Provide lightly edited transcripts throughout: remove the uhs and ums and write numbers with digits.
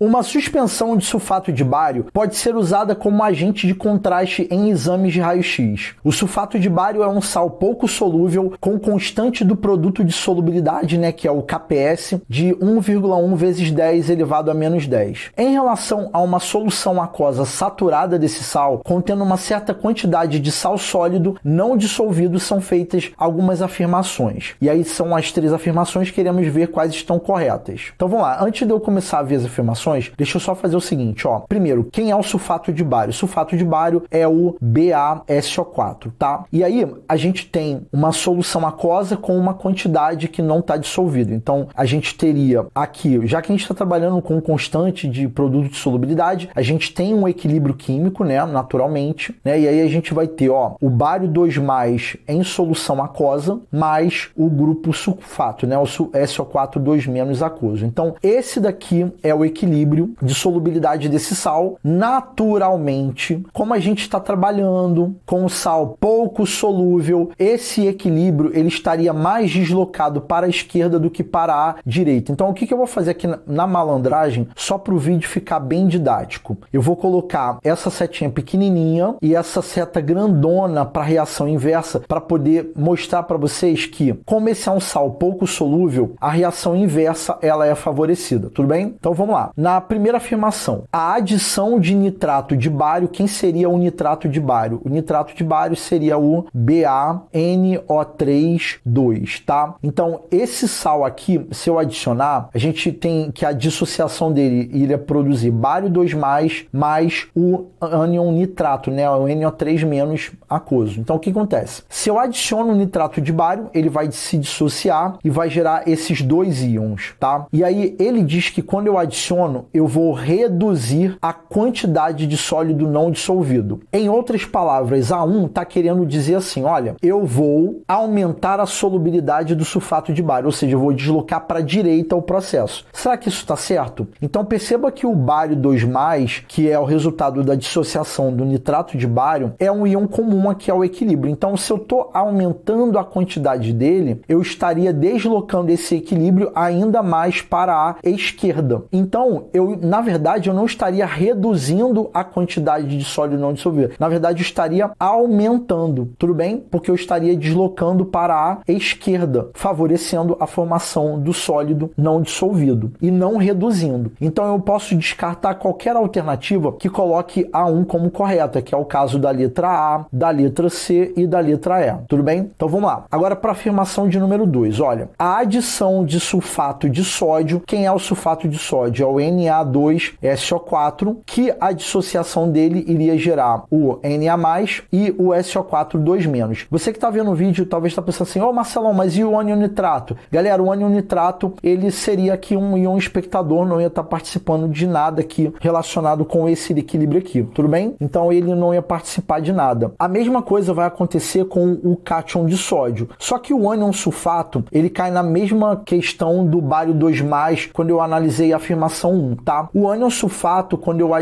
Uma suspensão de sulfato de bário pode ser usada como agente de contraste em exames de raio-x. O sulfato de bário é um sal pouco solúvel com constante do produto de solubilidade, que é o KPS, de 1,1 vezes 10 elevado a menos 10. Em relação a uma solução aquosa saturada desse sal, contendo uma certa quantidade de sal sólido não dissolvido, são feitas algumas afirmações. E aí são as 3 afirmações, queremos ver quais estão corretas. Então vamos lá, antes de eu começar a ver as afirmações, deixa eu só fazer o seguinte, Primeiro, quem é o sulfato de bário? O sulfato de bário é o BaSO4, tá? E aí a gente tem uma solução aquosa com uma quantidade que não está dissolvida. Então a gente teria aqui, já que a gente está trabalhando com constante de produto de solubilidade, a gente tem um equilíbrio químico, naturalmente, e aí a gente vai ter, o bário 2+ em solução aquosa, mais o grupo sulfato, o SO4 2- aquoso. Então esse daqui é o equilíbrio de solubilidade desse sal. Naturalmente, como a gente está trabalhando com sal pouco solúvel, esse equilíbrio ele estaria mais deslocado para a esquerda do que para a direita. Então o que eu vou fazer aqui na malandragem, só para o vídeo ficar bem didático? Eu vou colocar essa setinha pequenininha e essa seta grandona para reação inversa, para poder mostrar para vocês que, como esse é um sal pouco solúvel, a reação inversa ela é favorecida, tudo bem? Então vamos lá. Na primeira afirmação, a adição de nitrato de bário, quem seria o nitrato de bário? O nitrato de bário seria o BaNO3,2, tá? Então esse sal aqui, se eu adicionar, a gente tem que a dissociação dele iria produzir bário 2+ mais o ânion nitrato, o NO3- aquoso. Então o que acontece? Se eu adiciono o nitrato de bário, ele vai se dissociar e vai gerar esses 2 íons, tá? E aí ele diz que quando eu adiciono, eu vou reduzir a quantidade de sólido não dissolvido. Em outras palavras, A1 está querendo dizer assim, olha, eu vou aumentar a solubilidade do sulfato de bário, ou seja, eu vou deslocar para a direita o processo. Será que isso está certo? Então perceba que o bário 2+, que é o resultado da dissociação do nitrato de bário, é um íon comum aqui ao equilíbrio. Então se eu estou aumentando a quantidade dele, eu estaria deslocando esse equilíbrio ainda mais para a esquerda. Então, na verdade, eu não estaria reduzindo a quantidade de sólido não dissolvido. Na verdade, eu estaria aumentando, tudo bem? Porque eu estaria deslocando para a esquerda, favorecendo a formação do sólido não dissolvido e não reduzindo. Então, eu posso descartar qualquer alternativa que coloque A1 como correta, que é o caso da letra A, da letra C e da letra E. Tudo bem? Então, vamos lá. Agora, para a afirmação de número 2. Olha, a adição de sulfato de sódio, quem é o sulfato de sódio? É o Na2SO4, que a dissociação dele iria gerar o Na+, e o SO4 2-. Você que está vendo o vídeo talvez está pensando assim, Marcelão, mas e o ânion nitrato? Galera, o ânion nitrato, ele seria aqui um íon espectador, não ia estar participando de nada aqui relacionado com esse equilíbrio aqui, tudo bem? Então ele não ia participar de nada. A mesma coisa vai acontecer com o cátion de sódio, só que o ânion sulfato, ele cai na mesma questão do bário 2+, quando eu analisei a afirmação 1, tá? O ânion sulfato, quando eu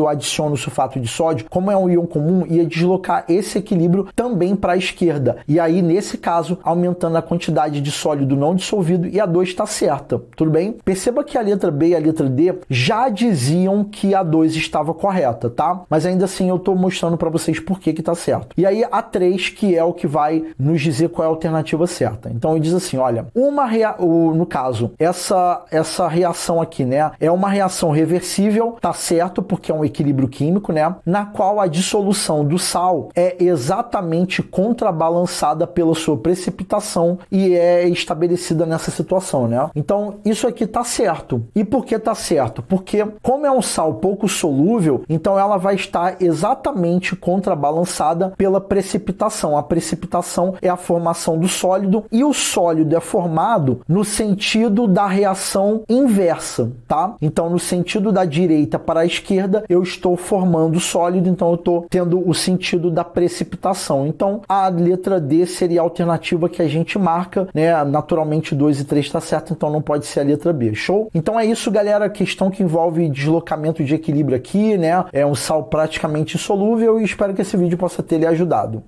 adiciono o sulfato de sódio, como é um íon comum, ia deslocar esse equilíbrio também para a esquerda. E aí, nesse caso, aumentando a quantidade de sólido não dissolvido, e a 2 está certa, tudo bem? Perceba que a letra B e a letra D já diziam que a 2 estava correta, tá? Mas ainda assim eu estou mostrando para vocês por que está certo. E aí a 3, que é o que vai nos dizer qual é a alternativa certa. Então ele diz assim, olha, no caso, essa reação aqui, é uma reação reversível, tá certo, porque é um equilíbrio químico, na qual a dissolução do sal é exatamente contrabalançada pela sua precipitação e é estabelecida nessa situação, Então, isso aqui tá certo. E por que tá certo? Porque, como é um sal pouco solúvel, então ela vai estar exatamente contrabalançada pela precipitação. A precipitação é a formação do sólido e o sólido é formado no sentido da reação inversa, tá? Então, no sentido da direita para a esquerda, eu estou formando sólido, então eu estou tendo o sentido da precipitação. Então, a letra D seria a alternativa que a gente marca, Naturalmente, 2 e 3 está certo, então não pode ser a letra B. Show? Então é isso, galera. A questão que envolve deslocamento de equilíbrio aqui, É um sal praticamente insolúvel e espero que esse vídeo possa ter lhe ajudado.